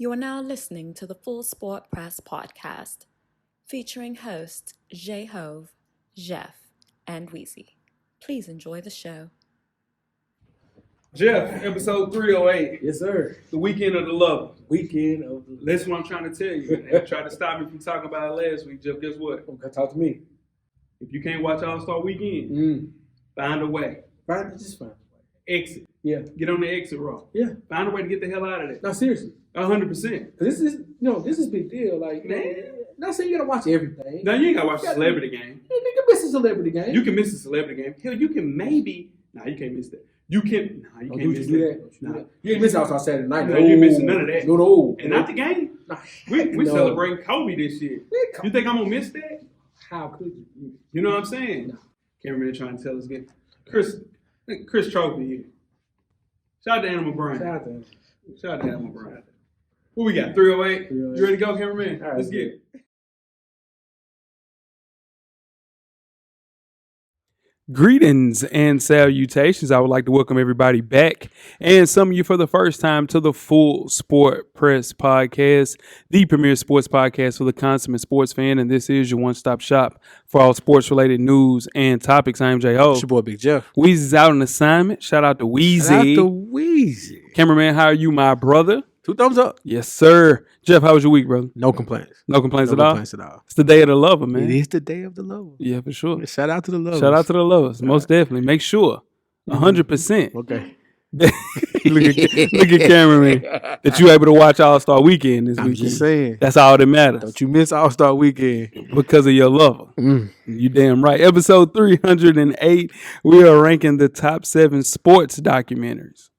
You are now listening to the Full Sport Press podcast, featuring hosts Jay Hove, Jeff, and Weezy. Please enjoy the show. Jeff, episode 308. Yes, sir. The weekend of the lover. Weekend of the That's what I'm trying to tell you. They tried to stop me from talking about it last week, Jeff. Guess what? Okay, talk to me. If you can't watch All-Star Weekend, find a way. Just find a way. Exit. Yeah. Get on the exit row. Yeah. Find a way to get the hell out of there. No, seriously. 100%. This is a big deal. Like, Man. Not saying you gotta watch everything. Now, you ain't got to watch the celebrity game. You can miss a celebrity game. You can miss the celebrity game. Hell, you can maybe. Nah, you can't miss that. You can't miss that. Nah. You ain't miss All-Star Saturday night. No, you ain't missing none of that. No. And not the game. Nah. We celebrating Kobe this year. You think I'm going to miss that? How could you? You know what I'm saying? No. Cameraman trying to tell us again. Chris Trophy here. Shout out to Animal Brand. Shout out to Animal Brand. What we got? 308? You ready to go, cameraman? All right, let's get it. Greetings and salutations. I would like to welcome everybody back and some of you for the first time to the Full Sport Press podcast, the premier sports podcast for the consummate sports fan. And this is your one-stop shop for all sports-related news and topics. I am J.O. It's your boy Big Jeff. Weezy's out on assignment. Shout out to Weezy. Shout out to Weezy. Cameraman, how are you, my brother? 2 thumbs up. Yes, sir. Jeff, how was your week, brother? No complaints. No complaints No at all? complaints at all. It's the day of the lover, man. It is the day of the lovers. Yeah, for sure. Shout out to the lovers. Shout out to the lovers. Most definitely. Make sure. 100%. Okay. look at cameraman that you able to watch All-Star Weekend this I'm weekend. just saying. That's all that matters. Don't you miss All-Star Weekend. Because of your lover. You damn right. Episode 308, we are ranking the top 7 sports documentaries.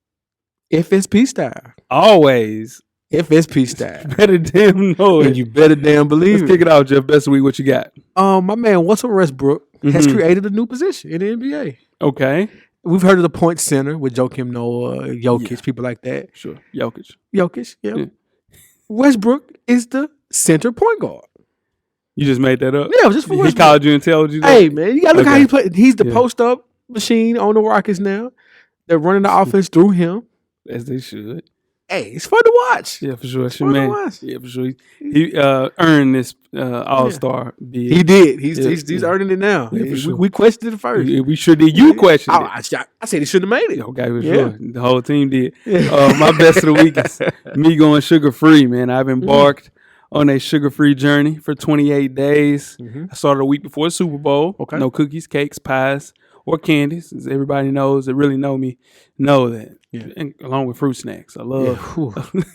FSP style. Always. FSP style. Better damn know it. And you better damn believe Let's kick it out, Jeff. Best of the week, what you got? My man, Russell Westbrook has created a new position in the NBA. Okay. We've heard of the point center with Joakim Noah, Jokic, people like that. Sure. Jokic, yeah. Westbrook is the center point guard. You just made that up? Yeah, just for He Westbrook. called you and told you that? Hey, man, you got to look how Okay. he plays. He's the post-up machine on the Rockets now. They're running the offense through him. As they should. Hey, it's fun to watch. Yeah, for sure. That's your Fun to man. watch. Yeah, for sure. He earned this All-Star bid. He did. He's earning it now. Yeah, for sure. We questioned it first. We sure did. You questioned it. I said he shouldn't have made it. Okay, for Yeah. sure. The whole team did. My best of the week is me going sugar-free, man. I've embarked on a sugar-free journey for 28 days. I started a week before the Super Bowl. Okay. No cookies, cakes, pies, or candies. As everybody knows that really know me know that. Yeah. And along with fruit snacks. I love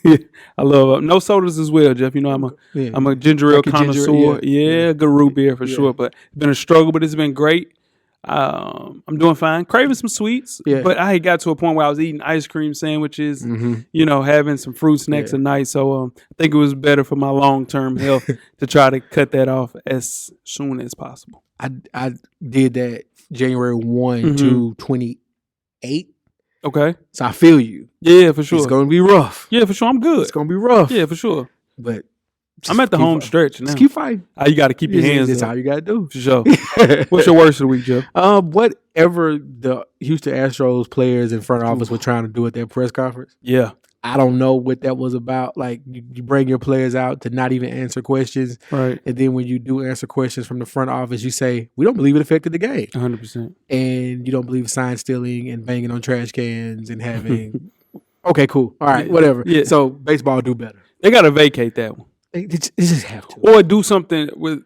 Yeah. I love no sodas as well, Jeff. You know I'm a ginger ale Like a ginger- connoisseur. yeah. Good root beer for Yeah. sure. But it's been a struggle, but it's been great. I'm doing fine. Craving some sweets, Yeah. but I had got to a point where I was eating ice cream sandwiches, having some fruit snacks Yeah. at night. So I think it was better for my long-term health to try to cut that off as soon as possible. I did that January 1 to 28. Okay. So I feel you. Yeah, for sure. It's going to be rough. Yeah, for sure. I'm good. It's going to be rough. Yeah, for sure. But I'm at the home stretch now. Just keep fighting. You got to keep your hands That's up. all you got to do. For sure. What's your worst of the week, Jeff? Whatever the Houston Astros players in front office were trying to do at their press conference, Yeah. I don't know what that was about. Like, you bring your players out to not even answer questions. Right. And then when you do answer questions from the front office, you say, we don't believe it affected the game. 100%. And you don't believe sign stealing and banging on trash cans and having... Okay, cool. All right, whatever. Yeah. So baseball do better. They got to vacate that one. They just have to. Or do something with,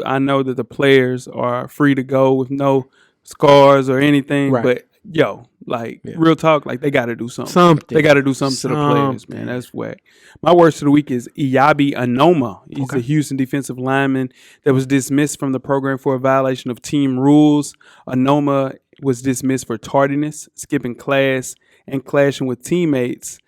I know that the players are free to go with no scars or anything. Right. But, real talk, they got to do something. They got to do something to the players, man. That's whack. My worst of the week is Iyabi Anoma. He's a Houston defensive lineman that was dismissed from the program for a violation of team rules. Anoma was dismissed for tardiness, skipping class, and clashing with teammates.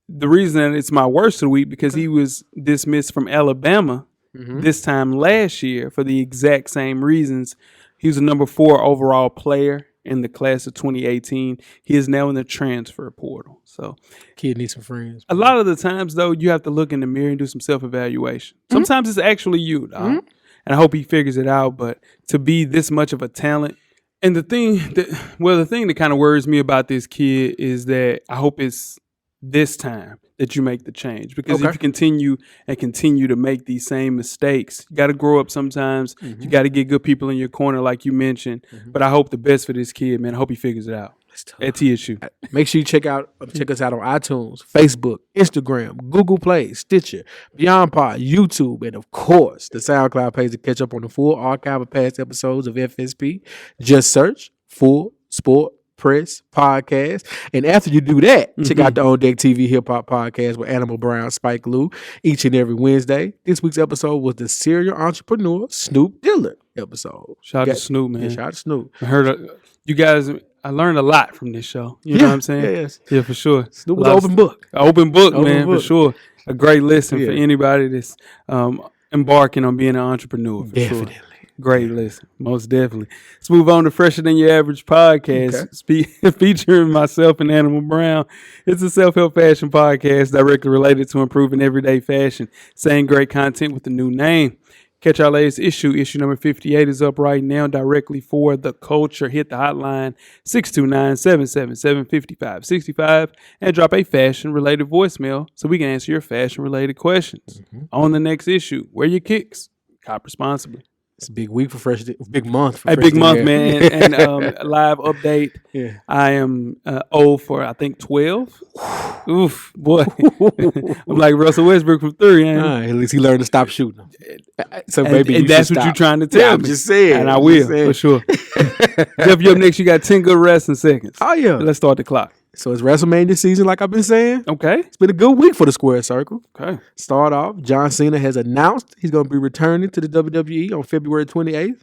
The reason that it's my worst of the week because he was dismissed from Alabama this time last year for the exact same reasons. He was a number 4 overall player in the class of 2018. He is now in the transfer portal. So Kid needs some friends. a lot of the times, though, you have to look in the mirror and do some self-evaluation. Sometimes it's actually you, dog. And I hope he figures it out. But to be this much of a talent, and the thing that kind of worries me about this kid is that I hope it's this time that you make the change. Because if you continue to make these same mistakes, you got to grow up sometimes. Mm-hmm. You got to get good people in your corner, like you mentioned. Mm-hmm. But I hope the best for this kid, man. I hope he figures it out at TSU. Make sure you check us out on iTunes, Facebook, Instagram, Google Play, Stitcher, Beyond Pod, YouTube, and of course the SoundCloud page to catch up on the full archive of past episodes of FSP. Just search Full Sport Press Podcast. And after you do that, check out the On Deck TV Hip Hop Podcast with Animal Brown, Spike Lee each and every Wednesday. This week's episode was the serial entrepreneur Snoop Dillard episode. Shout out to Snoop, man. Yeah, shout out to Snoop. I heard you guys. I learned a lot from this show. You know what I'm saying? Yeah, for sure. Snoop was an open book. Open book, for sure. A great listen for anybody that's embarking on being an entrepreneur. For Definitely. Sure. Great listen, most definitely. Let's move on to Fresher Than Your Average podcast, featuring myself and Animal Brown. It's a self-help fashion podcast directly related to improving everyday fashion. Same great content with a new name. Catch our latest issue. Issue number 58 is up right now directly for the culture. Hit the hotline 629-777-5565 and drop a fashion-related voicemail so we can answer your fashion-related questions. On the next issue, wear your kicks. Cop responsibly. It's a big week for big month for Fresh. A big month, man. And live update. Yeah. I am 0 for, I think, 12. Oof, boy. I'm like Russell Westbrook from 3. At least he learned to stop shooting. So maybe and that's what you're trying to tell me. I'm just saying. And I will, for sure. Jeff, you up next. You got 10 good resting seconds. Oh, yeah. Let's start the clock. So it's WrestleMania season, like I've been saying. Okay. It's been a good week for the Square Circle. Okay. Start off, John Cena has announced he's going to be returning to the WWE on February 28th.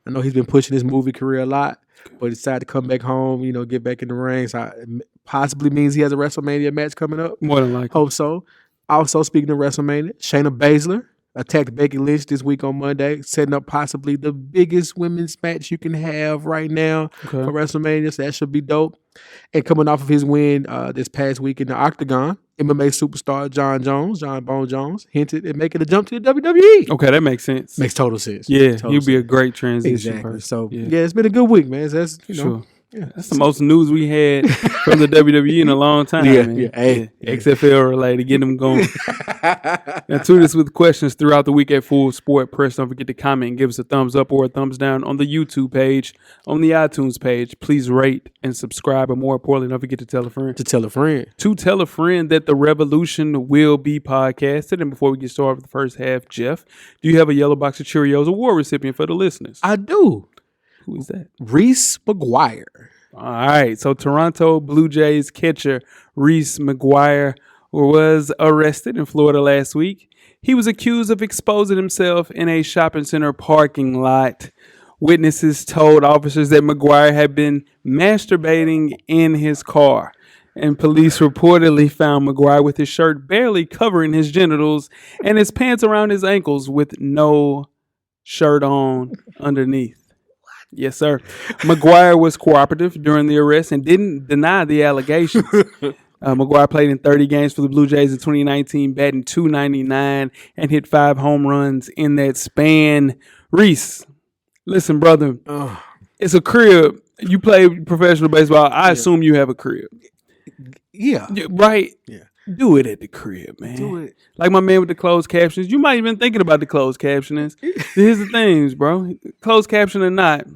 I know he's been pushing his movie career a lot, but he decided to come back home, get back in the ring. So it possibly means he has a WrestleMania match coming up. More than likely. Hope so. Also, speaking of WrestleMania, Shayna Baszler attacked Becky Lynch this week on Monday, setting up possibly the biggest women's match you can have right now for WrestleMania. So that should be dope. And coming off of his win this past week in the Octagon, MMA superstar John Bone Jones, hinted at making a jump to the WWE. Okay, that makes sense. Makes total sense. Yeah, he'll be a great transition person. So, it's been a good week, man. That's, sure. Yeah, that's the most news we had from the WWE in a long time. XFL related, get them going. Now, tune us with questions throughout the week at Full Sport Press. Don't forget to comment and give us a thumbs up or a thumbs down on the YouTube page, on the iTunes page. Please rate and subscribe, and more importantly, don't forget to tell a friend. To tell a friend that the revolution will be podcasted. And before we get started with the first half, Jeff, do you have a yellow box of Cheerios award recipient for the listeners? I do. Who is that? Reese McGuire. All right. So Toronto Blue Jays catcher Reese McGuire was arrested in Florida last week. He was accused of exposing himself in a shopping center parking lot. Witnesses told officers that McGuire had been masturbating in his car. And police reportedly found McGuire with his shirt barely covering his genitals and his pants around his ankles with no shirt on underneath. Yes, sir. McGuire was cooperative during the arrest and didn't deny the allegations. McGuire played in 30 games for the Blue Jays in 2019, batting .299 and hit 5 home runs in that span. Reese, listen, brother, it's a crib. You play professional baseball. I assume you have a crib. Yeah. Right? Yeah. Do it at the crib, man. Do it. Like my man with the closed captions. You might have been thinking about the closed captionings. Here's the things, bro. Closed caption or not,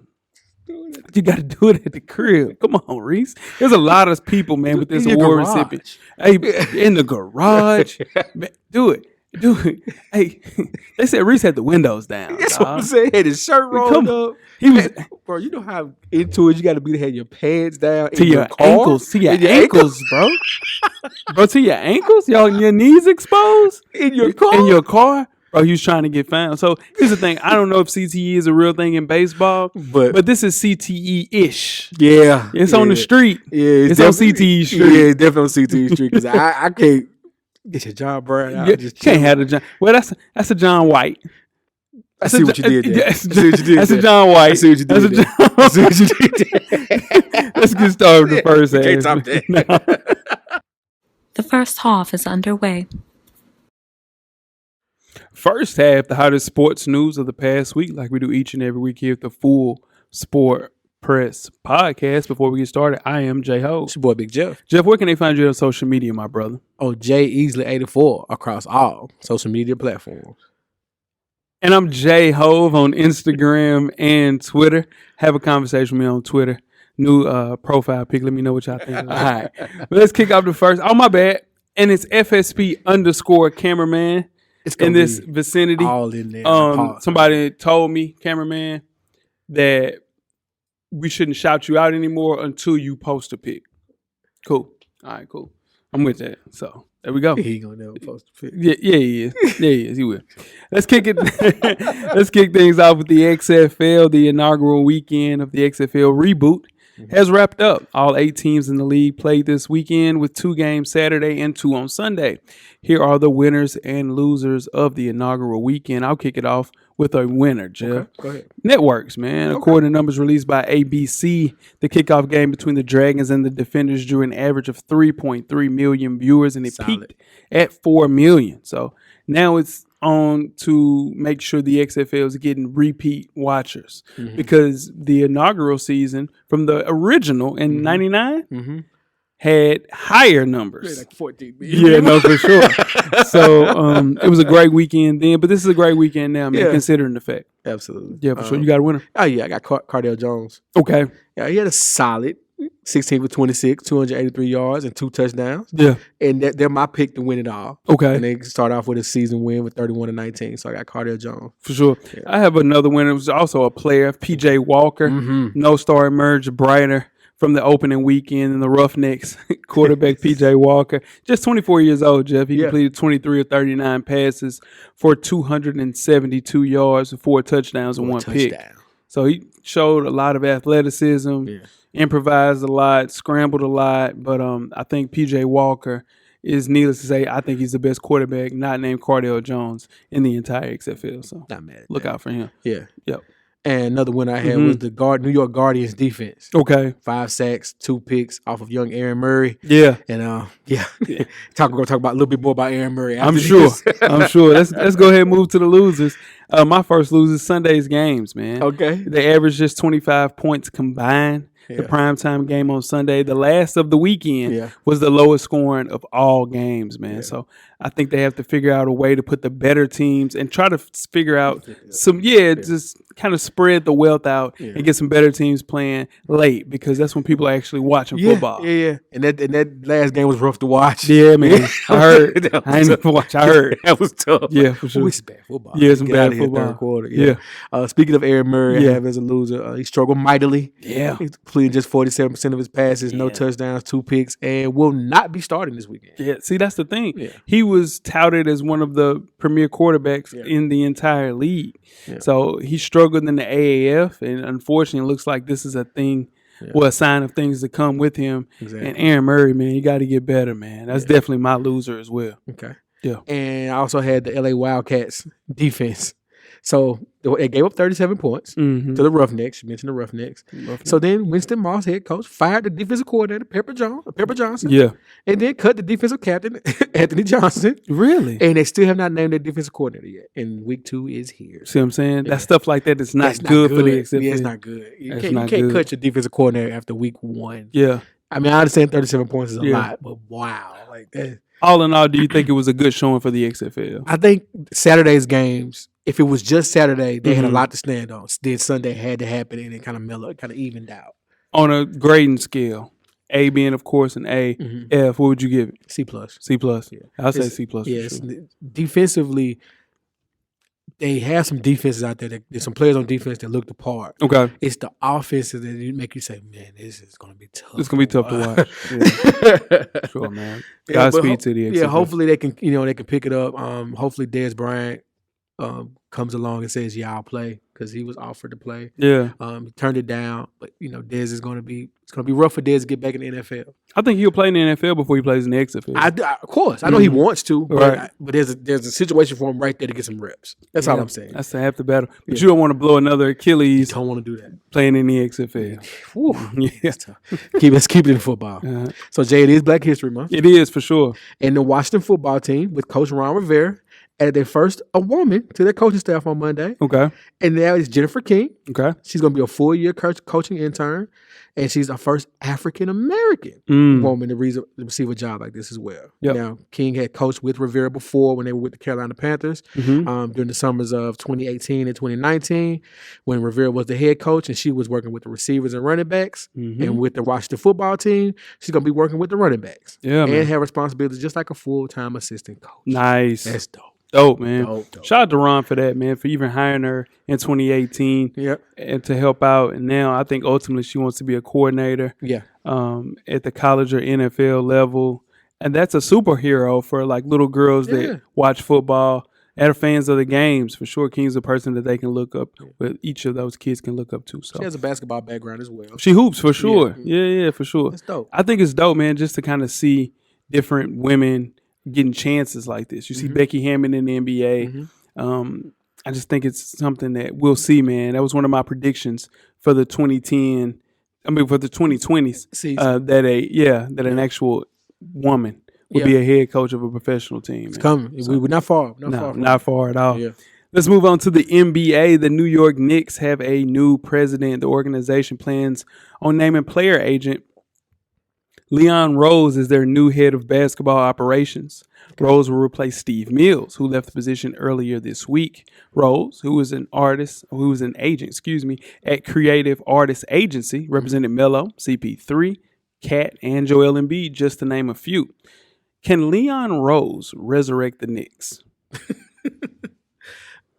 you got to do it at the crib. Come on, Reese. There's a lot of people, man, with this award recipient. Hey, in the garage. Man, do it. Hey, they said Reese had the windows down. That's what I'm saying. Had his shirt rolled up. He was, bro. You know how into it you got to be to have your pants down to your ankles, to your ankles, bro. Bro, to your ankles, your knees exposed in your car. Bro, he was trying to get found. So here's the thing. I don't know if CTE is a real thing in baseball, but this is CTE-ish. Yeah. It's on the street. Yeah. It's on CTE street. Yeah, it's definitely on CTE street because I can't get your John Brown out. You can't have the John. Well, that's a John White. I see what you did there. That's a John White. I see what you did there. I see what you did there. Let's get started with the first half. Can't stop that. The first half is underway. First half, the hottest sports news of the past week, like we do each and every week here at the Full Sport Press podcast. Before we get started, I am J-Ho. It's your boy Big Jeff. Jeff, where can they find you on social media, my brother? Oh, J-Easley84 across all social media platforms. And I'm J-Hove on Instagram and Twitter. Have a conversation with me on Twitter. New profile pic. Let me know what y'all think. All right. But let's kick off the first. Oh, my bad. And it's FSP_cameraman in this vicinity. All in there. Somebody told me, cameraman, that we shouldn't shout you out anymore until you post a pic. Cool. All right, cool. I'm with that. So there we go. He ain't gonna never post a pic. Yeah, he is. Yeah, he is. He will. Let's kick it. Let's kick things off with the XFL. The inaugural weekend of the XFL reboot has wrapped up. All 8 teams in the league played this weekend with 2 games Saturday and 2 on Sunday. Here are the winners and losers of the inaugural weekend. I'll kick it off with a winner, Jeff. Okay, go ahead. Networks, man. Okay. According to numbers released by ABC, the kickoff game between the Dragons and the Defenders drew an average of 3.3 million viewers, and it peaked at 4 million. So now it's on to make sure the XFL is getting repeat watchers because the inaugural season from the original in 99 had higher numbers. Like 14 million. Yeah, no, for sure. So it was a great weekend then, but this is a great weekend now, man, considering the fact. Absolutely. Yeah, for sure. You got a winner? Oh, yeah, I got Cardale Jones. Okay. Yeah, he had a solid 16 for 26, 283 yards, and 2 touchdowns. Yeah. And they're my pick to win it all. Okay. And they start off with a season win with 31-19. So I got Cardale Jones. For sure. Yeah. I have another winner. It was also a player, P.J. Walker. No star emerged brighter from the opening weekend in the Roughnecks. Quarterback P.J. Walker. Just 24 years old, Jeff. He completed 23 of 39 passes for 272 yards and 4 touchdowns and 1 pick. So he showed a lot of athleticism. Yeah. Improvised a lot, scrambled a lot, but I think P.J. Walker is, needless to say, I think he's the best quarterback not named Cardale Jones in the entire XFL. So not mad at look out for him. Yeah. Yep. And another one I had was the New York Guardians defense. Okay. 5 sacks, 2 picks off of young Aaron Murray. Yeah. And we're gonna talk about a little bit more about Aaron Murray. I'm sure. Let's go ahead and move to the losers. My first loser, Sunday's games, man. Okay. They averaged just 25 points combined. The primetime game on Sunday, the last of the weekend, was the lowest scoring of all games, man. Yeah. So I think they have to figure out a way to put the better teams and try to figure out just kind of spread the wealth out and get some better teams playing late because that's when people are actually watching football. Yeah. And that last game was rough to watch. Yeah, man. I heard. I ain't even watch. I heard. That was tough. Yeah, for sure. It's bad football. Yeah, some bad football. Third quarter. Yeah. Speaking of Aaron Murray, I have as a loser, he struggled mightily. Yeah. He completed just 47% of his passes, no touchdowns, 2 picks, and will not be starting this weekend. Yeah, see, that's the thing. Yeah. He was touted as one of the premier quarterbacks in the entire league. Yeah. So he struggled in the AAF, and unfortunately, it looks like this is a thing, a sign of things to come with him. Exactly. And Aaron Murray, man, you got to get better, man. That's definitely my loser as well. Okay. Yeah. And I also had the LA Wildcats defense. So they gave up 37 points to the Roughnecks. You mentioned the Roughnecks. So then Winston Moss, head coach, fired the defensive coordinator, Pepper Johnson. Yeah. And then cut the defensive captain, Anthony Johnson. Really? And they still have not named their defensive coordinator yet. And week 2 is here. See what I'm saying? That stuff like that is not good for the XFL. Yeah, it's not good. You can't cut your defensive coordinator after week 1. Yeah. I mean, I understand 37 points is a lot, but wow. Like that. All in all, do you think it was a good showing for the XFL? I think Saturday's games, if it was just Saturday, they had a lot to stand on. Then Sunday had to happen and it kind of mellowed, kind of evened out. On a grading scale, A being, of course, an A, F, what would you give it? C+. C+. Yeah. I'll say C+. Yeah, sure. Defensively, they have some defenses out there. There's some players on defense that look the part. Okay. It's the offenses that make you say, man, this is going to be tough. It's going to be tough to watch. Sure, man. Godspeed to the XFL. Yeah, hopefully they can pick it up. Hopefully Dez Bryant comes along and says, "Yeah, I'll play," because he was offered to play. Yeah, he turned it down, but Dez is going to be. It's going to be rough for Dez to get back in the NFL. I think he'll play in the NFL before he plays in the XFL. Of course, I know he wants to, but there's a situation for him right there to get some reps. That's all I'm saying. That's half the battle. But you don't want to blow another Achilles. You don't want to do that. Playing in the XFL. That's tough. Let's keep it in football. So Jay, it is Black History Month. It is for sure. And the Washington football team with Coach Ron Rivera added their first a woman to their coaching staff on Monday. Okay. And that is Jennifer King. Okay. She's going to be a full-year coaching intern, and she's the first African-American woman to receive a job like this as well. Yep. Now, King had coached with Rivera before when they were with the Carolina Panthers during the summers of 2018 and 2019 when Rivera was the head coach, and she was working with the receivers and running backs. And with the Washington football team, she's going to be working with the running backs. Yeah, and man. have responsibilities just like a full-time assistant coach. Nice. That's dope. Dope, man. Dope. Shout out to Ron for that, man, for even hiring her in 2018 and to help out. And now I think ultimately she wants to be a coordinator at the college or NFL level. And that's a superhero for like little girls that watch football and are fans of the games. For sure, King's a person that they can look up, but each of those kids can look up to. So she has a basketball background as well. She hoops for sure. Yeah, for sure. That's dope. I think it's dope, man, just to kind of see different women getting chances like this. You see Becky Hammond in the NBA. I just think it's something that we'll see, man. That was one of my predictions for the 2020s season. That an actual woman would be a head coach of a professional team. It's coming. So, we're not far. Not far at all. Yeah. Let's move on to the NBA. The New York Knicks have a new president. The organization plans on naming player agent Leon Rose is their new head of basketball operations. Rose will replace Steve Mills, who left the position earlier this week. Rose, who was an agent, at Creative Artists Agency, represented Melo, CP3, Cat, and Joel Embiid, just to name a few. Can Leon Rose resurrect the Knicks?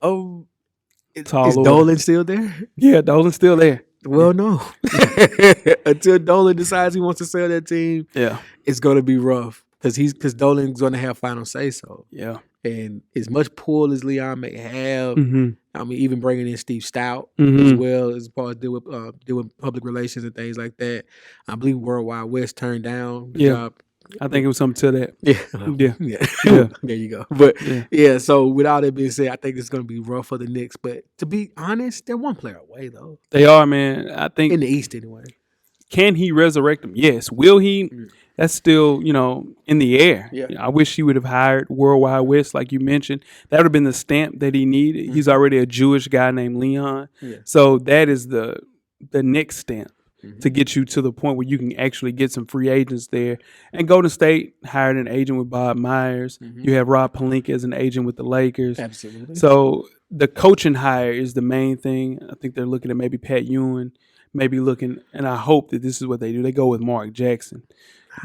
Is Dolan still there? Yeah, Dolan's still there. Well, no. Until Dolan decides he wants to sell that team, it's going to be rough because Dolan's going to have final say so. Yeah. And as much pull as Leon may have, I mean, even bringing in Steve Stout as well as far as deal with public relations and things like that. I believe Worldwide West turned down the job. I think it was something to that. Yeah. There you go. But so with all that being said, I think it's going to be rough for the Knicks. But to be honest, they're one player away, though. They are, man. I think in the East anyway. Can he resurrect them? Yes. Will he? That's still, in the air. Yeah. I wish he would have hired Worldwide West, like you mentioned. That would have been the stamp that he needed. He's already a Jewish guy named Leon. Yeah. So that is the next stamp to get you to the point where you can actually get some free agents there. And Golden State hired an agent with Bob Myers. You have Rob Pelinka as an agent with the Lakers. Absolutely. So the coaching hire is the main thing. I think they're looking at maybe Pat Ewing, and I hope that this is what they do. They go with Mark Jackson.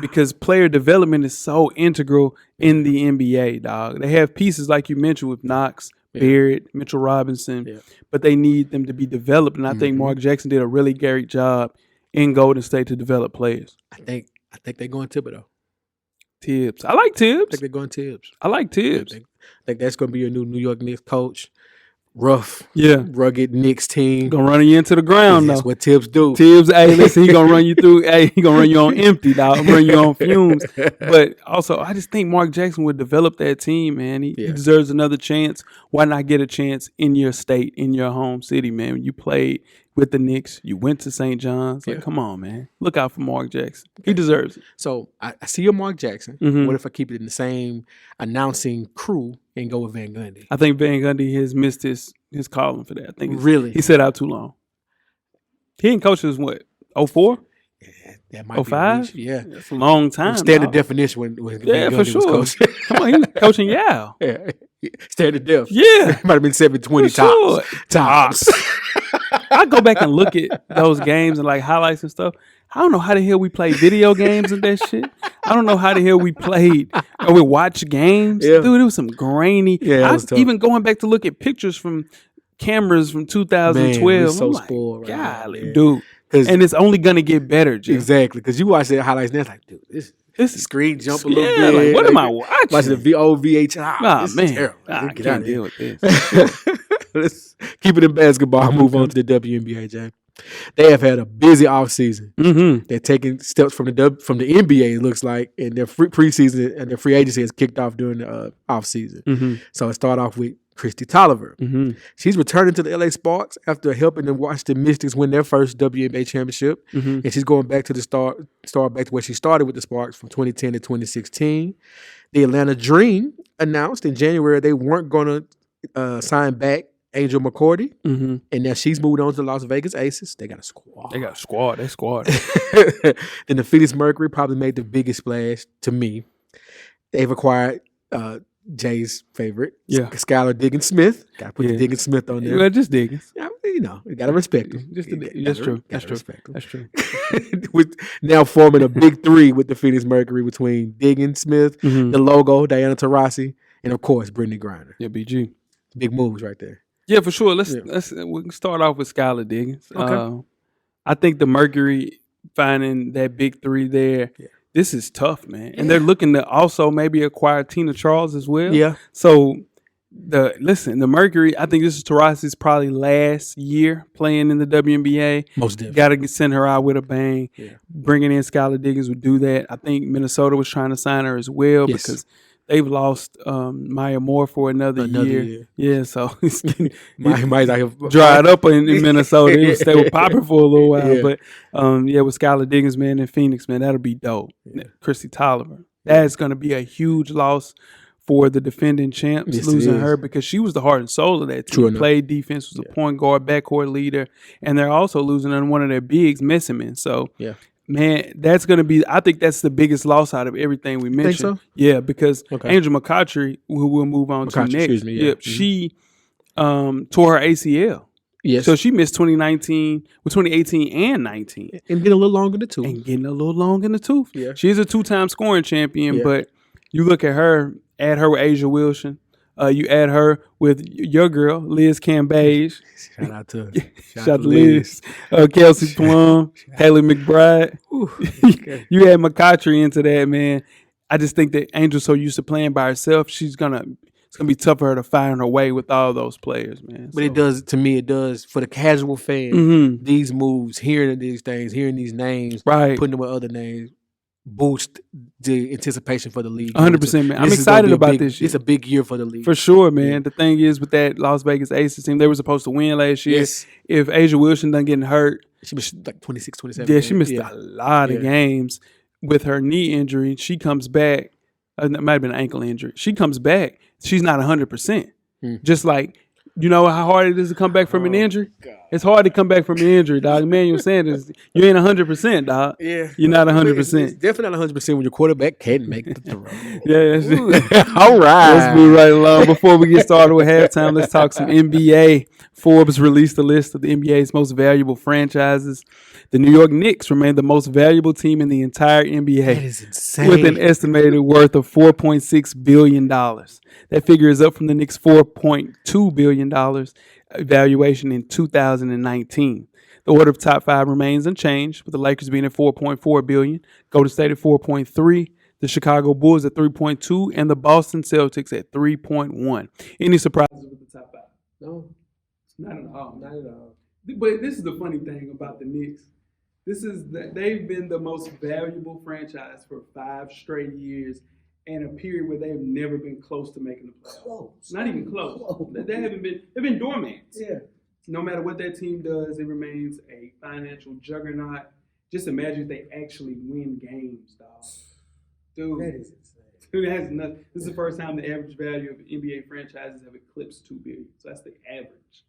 Because player development is so integral in the NBA, dog. They have pieces like you mentioned with Knox, Barrett, Mitchell Robinson, but they need them to be developed. And I think Mark Jackson did a really great job in Golden State to develop players. I think they're going Thibodeau. Tibbs. I like Tibbs. I think they're going Tibbs. I like Tibbs. I think that's going to be your new New York Knicks coach. Rough, rugged Knicks team. Gonna run you into the ground, though. That's what Tibbs do. Tibbs, hey, listen, he gonna run you through. Hey, he gonna run you on empty, dog. Run you on fumes. But also, I just think Mark Jackson would develop that team, man. He deserves another chance. Why not get a chance in your state, in your home city, man? When you played with the Knicks, you went to St. John's. Like, come on, man. Look out for Mark Jackson. He deserves it. So I see your Mark Jackson. What if I keep it in the same announcing crew and go with Van Gundy? I think Van Gundy has missed his calling for that. I think he sat out too long. He didn't coach since what, 04? Yeah, that might 05? be. Yeah, that's a long time. Standard definition when Van Gundy for sure. was coaching. Come on, he was coaching Yale. Standard def. Yeah, might have been 720 tops. Sure. Tops. I go back and look at those games and like highlights and stuff. I don't know how the hell we played video games and that shit. I don't know how the hell we played or we watched games. Dude, it was some grainy. I was even going back to look at pictures from cameras from 2012. Man, so I'm like, spoiled. Golly, dude. And it's only going to get better, Jim. Exactly. Because you watch the highlights and it's like, dude, this screen jump a little bit. Like, what am I watching? Watching the old VHS. Oh, man. Terrible. I can't deal with this. Let's keep it in basketball. Move on to the WNBA, Jay. They have had a busy offseason. They're taking steps from the NBA, it looks like, and their preseason and their free agency has kicked off during the offseason. So it started off with Christy Tolliver. She's returning to the LA Sparks after helping the Washington Mystics win their first WNBA championship. And she's going back to the start back to where she started with the Sparks from 2010 to 2016. The Atlanta Dream announced in January they weren't going to sign back Angel McCourty, Mm-hmm. and now she's moved on to the Las Vegas Aces. They got a squad. They squad. Then the Phoenix Mercury probably made the biggest splash to me. They've acquired Jay's favorite, Skylar Diggins-Smith. Got to put the Diggins-Smith on there. Well, just Diggins. Yeah, you got to respect him. That's true. That's true. With now forming a big three with the Phoenix Mercury between Diggins-Smith, the logo, Diana Taurasi, and of course Brittany Griner. Yeah, BG. Big moves right there. Yeah, for sure. We can start off with Skylar Diggins. Okay. I think the Mercury finding that big three there. Yeah. This is tough, man. And they're looking to also maybe acquire Tina Charles as well. Yeah. So the Mercury, I think this is Taurasi's probably last year playing in the WNBA. Most definitely. Got to send her out with a bang. Yeah. Bringing in Skylar Diggins would do that. I think Minnesota was trying to sign her as well because they've lost Maya Moore for another year. Yeah, so it's getting dried up in Minnesota. They were popping for a little while. Yeah. But with Skylar Diggins, man, in Phoenix, man, that'll be dope. Yeah. Christy Tolliver. That's going to be a huge loss for the defending champs, losing her because she was the heart and soul of that team. True played defense, was a point guard, backcourt leader, and they're also losing on one of their bigs, Messiman. So, man, that's going to be – I think that's the biggest loss out of everything we mentioned. Think so? Yeah, because Angel McCoughtry, who we'll move on to next, she tore her ACL. Yes. So she missed 2018 and 19. And getting a little long in the tooth. Yeah. She's a 2-time scoring champion, but you look at her, add her with Asia Wilson. You add her with your girl, Liz Cambage. Shout out to Liz. Kelsey Plum, Haley McBride. You add McCoughtry into that, man. I just think that Angel's so used to playing by herself, it's gonna be tough for her to find her way with all those players, man. But it does for the casual fan, these moves, hearing these things, hearing these names, putting them with other names, boost the anticipation for the league. 100%, man. I'm excited about this year. It's a big year for the league. For sure, man. Yeah. The thing is, with that Las Vegas Aces team, they were supposed to win last year. Yes. If Asia Wilson done getting hurt. She missed like 26, 27. Yeah, she missed a lot of games with her knee injury. She comes back. It might have been an ankle injury. She comes back. She's not 100%. Just like, you know how hard it is to come back from an injury? God. It's hard to come back from an injury, dog. Emmanuel Sanders, you ain't 100%, dog. Yeah. You're not 100%. It's definitely not 100% when your quarterback can't make the throw. All right. Let's move right along. Before we get started with halftime, let's talk some NBA. Forbes released a list of the NBA's most valuable franchises. The New York Knicks remain the most valuable team in the entire NBA. That is insane. With an estimated worth of $4.6 billion. That figure is up from the Knicks' $4.2 billion valuation in 2019. The order of top 5 remains unchanged, with the Lakers being at $4.4 billion, Golden State at $4.3, the Chicago Bulls at $3.2, and the Boston Celtics at $3.1. Any surprises with the top 5? No. Not at all. Not at all. But this is the funny thing about the Knicks. They've been the most valuable franchise for 5 straight years in a period where they've never been close to making the playoffs. Close. Not even close. They've been dormant. Yeah. No matter what that team does, it remains a financial juggernaut. Just imagine if they actually win games, dog. Dude. That is insane. Dude, that's nothing. This is the first time the average value of NBA franchises have eclipsed $2 billion. So that's the average.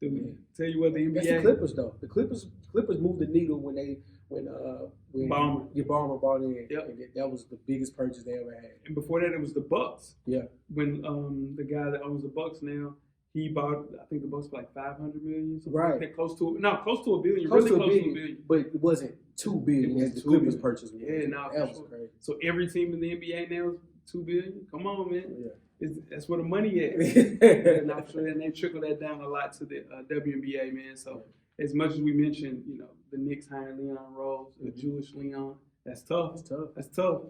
Dude, tell you what, the NBA. That's the Clippers though. The Clippers moved the needle when Ballmer bought in. Yep. And that was the biggest purchase they ever had. And before that, it was the Bucks. Yeah. When the guy that owns the Bucks now, he bought, I think the Bucks for like $500 million. Right. Like close to $1 billion. Close really to close $1 to $1 billion. But it wasn't $2 billion as the Clippers purchase. Yeah, that was crazy. So every team in the NBA now is $2 billion. Come on, man. Yeah. That's where the money at. And they trickle that down a lot to the WNBA, man. So as much as we mentioned, the Knicks hiring Leon Rose, the Jewish Leon, that's tough. That's tough.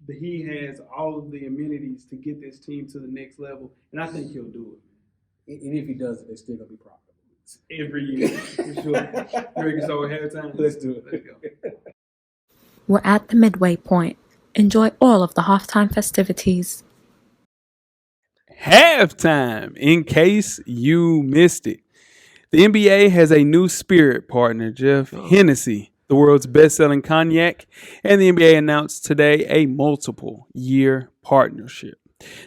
But he has all of the amenities to get this team to the next level, and I think he'll do it. And if he does it, they're still gonna be profitable every year, for sure. You ready to start with halftime? Let's do it. Let's go. We're at the midway point. Enjoy all of the halftime festivities. Halftime, in case you missed it. The NBA has a new spirit partner, Jeff. Hennessy, the world's best-selling cognac, and the NBA announced today a multiple-year partnership.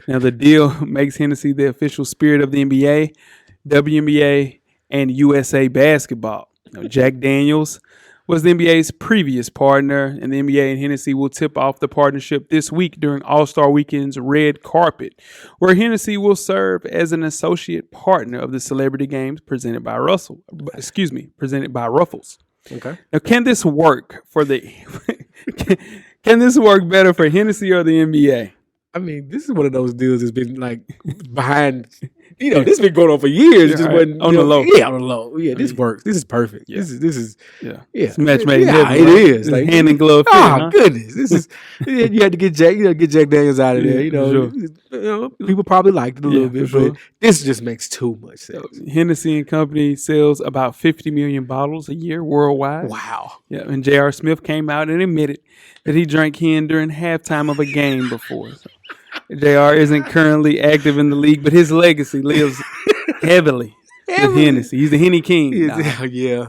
Now, the deal makes Hennessy the official spirit of the NBA, WNBA, and USA basketball. Now, Jack Daniels was the NBA's previous partner, and the NBA and Hennessy will tip off the partnership this week during All-Star Weekend's red carpet, where Hennessy will serve as an associate partner of the Celebrity Games presented by Ruffles. Okay. Now, can this work for the? Can this work better for Hennessy or the NBA? I mean, this is one of those deals that's been like behind. This has been going on for years. It just wasn't on the low. Yeah, on the low. Yeah, this works. This is perfect. Yeah. This is It's match made in heaven. It is like hand in glove. Goodness, this is. You had to get Jack Daniels out of there. Sure. People probably liked it a little bit, but this just makes too much sense. Hennessy and Company sells about 50 million bottles a year worldwide. Wow. Yeah, and J.R. Smith came out and admitted that he drank hen during halftime of a game before. So JR isn't currently active in the league, but his legacy lives heavily with Hennessy. He's the Henny King. Yeah.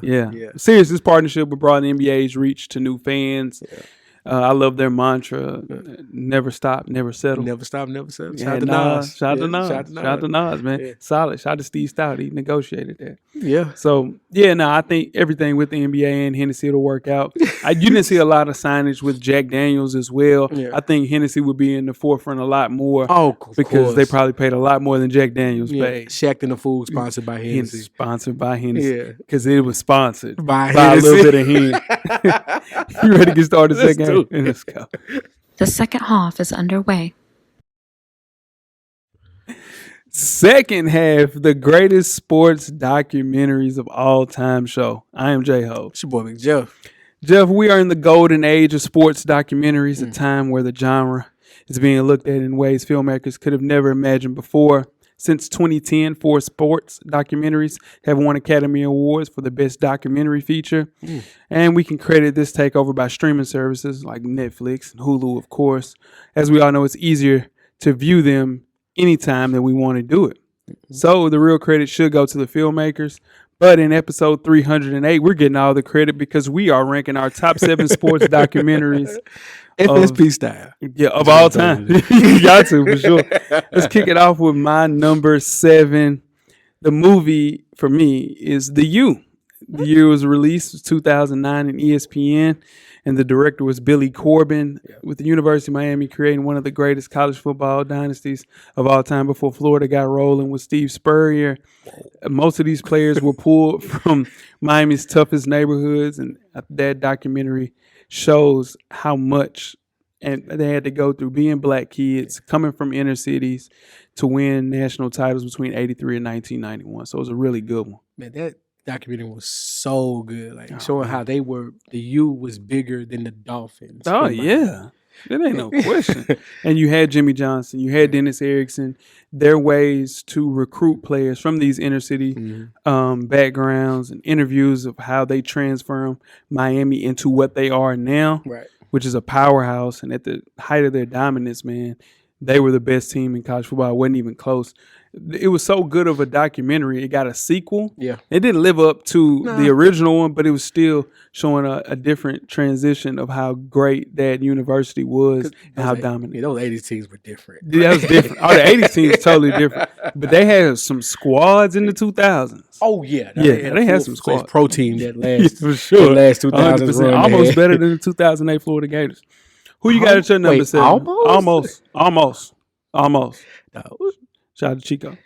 Serious, this partnership will broaden the NBA's reach to new fans. Yeah. I love their mantra: never stop, never settle. Never stop, never settle. Shout out to Nas, man. Yeah. Solid. Shout out to Steve Stout. He negotiated that. Yeah. So, I think everything with the NBA and Hennessy will work out. You didn't see a lot of signage with Jack Daniels as well. Yeah. I think Hennessy would be in the forefront a lot more. Because they probably paid a lot more than Jack Daniels paid. Shaq and the Fool sponsored by Hennessy. Sponsored by Hennessy. Yeah. Because it was sponsored by a little bit of Hen. You ready to get started second half? Let's go. The second half is underway. Second half, the greatest sports documentaries of all time show. I am J-Ho. It's your boy, McJeff. Jeff, we are in the golden age of sports documentaries, a time where the genre is being looked at in ways filmmakers could have never imagined before. Since 2010, 4 sports documentaries have won Academy Awards for the best documentary feature. And we can credit this takeover by streaming services like Netflix and Hulu, of course. As we all know, it's easier to view them anytime that we want to do it. So the real credit should go to the filmmakers. But in episode 308, we're getting all the credit because we are ranking our top 7 sports documentaries. FSP style. Yeah, of all time. You got to, for sure. Let's kick it off with my number 7. The movie, for me, is The U. The year was released, was 2009 in ESPN, and the director was Billy Corbin, with the University of Miami creating one of the greatest college football dynasties of all time before Florida got rolling with Steve Spurrier. Most of these players were pulled from Miami's toughest neighborhoods, and that documentary shows how much and they had to go through being black kids coming from inner cities to win national titles between 83 and 1991. So it was a really good one. Man, that documentary was so good. Like showing how the U was bigger than the Dolphins. Oh, yeah. That ain't no question. And you had Jimmy Johnson, you had Dennis Erickson. Their ways to recruit players from these inner city backgrounds and interviews of how they transform Miami into what they are now, which is a powerhouse. And at the height of their dominance, man, they were the best team in college football. It wasn't even close. It was so good of a documentary. It got a sequel. Yeah. It didn't live up to the original one, but it was still showing a different transition of how great that university was and how dominant. Yeah, those 80s teams were different. Yeah, that was different. Oh, the 80s teams totally different. But they had some squads in the 2000s. Oh, yeah. They had some squads. Pro team that last, for sure. That last 2000s run. Almost better than the 2008 Florida Gators. Who you got at your number 7? Almost. No. Shout out to Chico.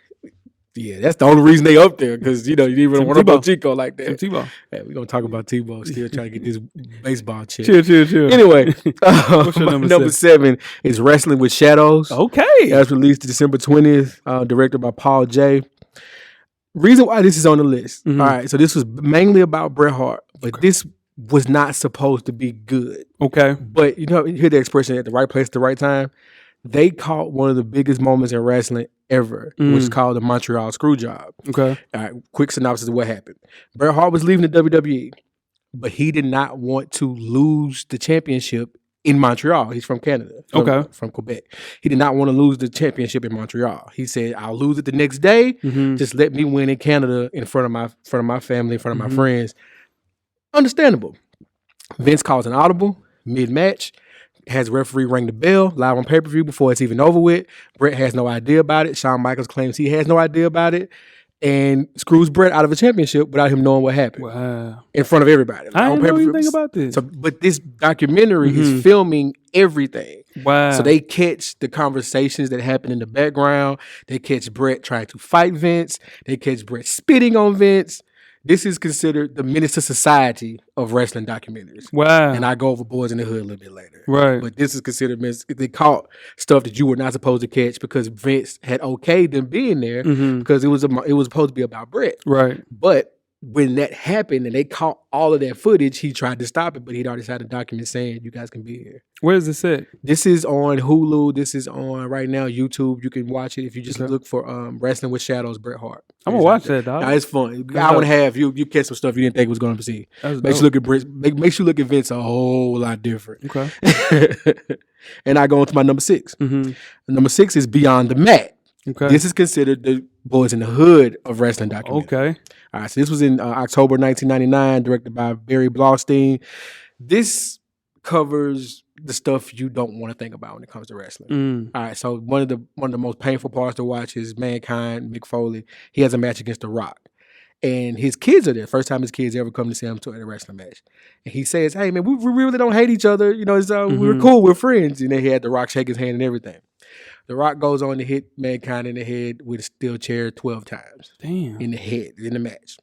Yeah, that's the only reason they up there because you didn't even want to about Chico like that. Tebow. Yeah, we're gonna talk about Tebow. Still trying to get this baseball check. Chill. Anyway, what's your number 7 is Wrestling with Shadows. Okay, that's released December 20th. Directed by Paul J. Reason why this is on the list. All right, so this was mainly about Bret Hart, but this was not supposed to be good. Okay, but you hear the expression at the right place at the right time. They caught one of the biggest moments in wrestling ever, which is called the Montreal Screwjob. Okay. All right, quick synopsis of what happened. Bret Hart was leaving the WWE, but he did not want to lose the championship in Montreal. He's from Canada. From Quebec. He did not want to lose the championship in Montreal. He said, I'll lose it the next day. Just let me win in Canada in front of my family, in front of my friends. Understandable. Vince calls an audible mid-match. has referee ring the bell live on pay-per-view before it's even over with. Brett has no idea about it. Shawn Michaels claims he has no idea about it and screws Brett out of a championship without him knowing what happened. Wow. In front of everybody. I didn't know anything about this. So, but this documentary is filming everything. Wow. So they catch the conversations that happen in the background. They catch Brett trying to fight Vince. They catch Brett spitting on Vince. This is considered the menace to society of wrestling documentaries. Wow. And I go over Boys in the Hood a little bit later. Right. But this is considered, they caught stuff that you were not supposed to catch because Vince had okayed them being there because it was supposed to be about Brett. Right. But when that happened and they caught all of that footage, he tried to stop it, but he'd already had a document saying you guys can be here. Where is this at? This is on Hulu. This is on right now YouTube. You can watch it if you just look for Wrestling with Shadows, Bret Hart. I'm gonna watch that, dog. Nah, it's fun. Hour and a half. You catch some stuff you didn't think was going to see. Makes you look at Brett. Makes you look at Vince a whole lot different. Okay. And I go into my number 6. Mm-hmm. Number 6 is Beyond the Mat. Okay. This is considered the Boys in the Hood of wrestling documentary. Okay. All right, so this was in October 1999, directed by Barry Blaustein. This covers the stuff you don't want to think about when it comes to wrestling. All right, so one of the most painful parts to watch is Mankind, Mick Foley. He has a match against The Rock. And his kids are there. First time his kids ever come to see him at a wrestling match. And he says, hey, man, we really don't hate each other. You know, it's, we're cool. We're friends. And then he had The Rock shake his hand and everything. The Rock goes on to hit Mankind in the head with a steel chair 12 times. Damn. In the head, in the match.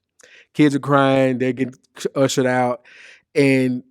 Kids are crying. They're getting ushered out. And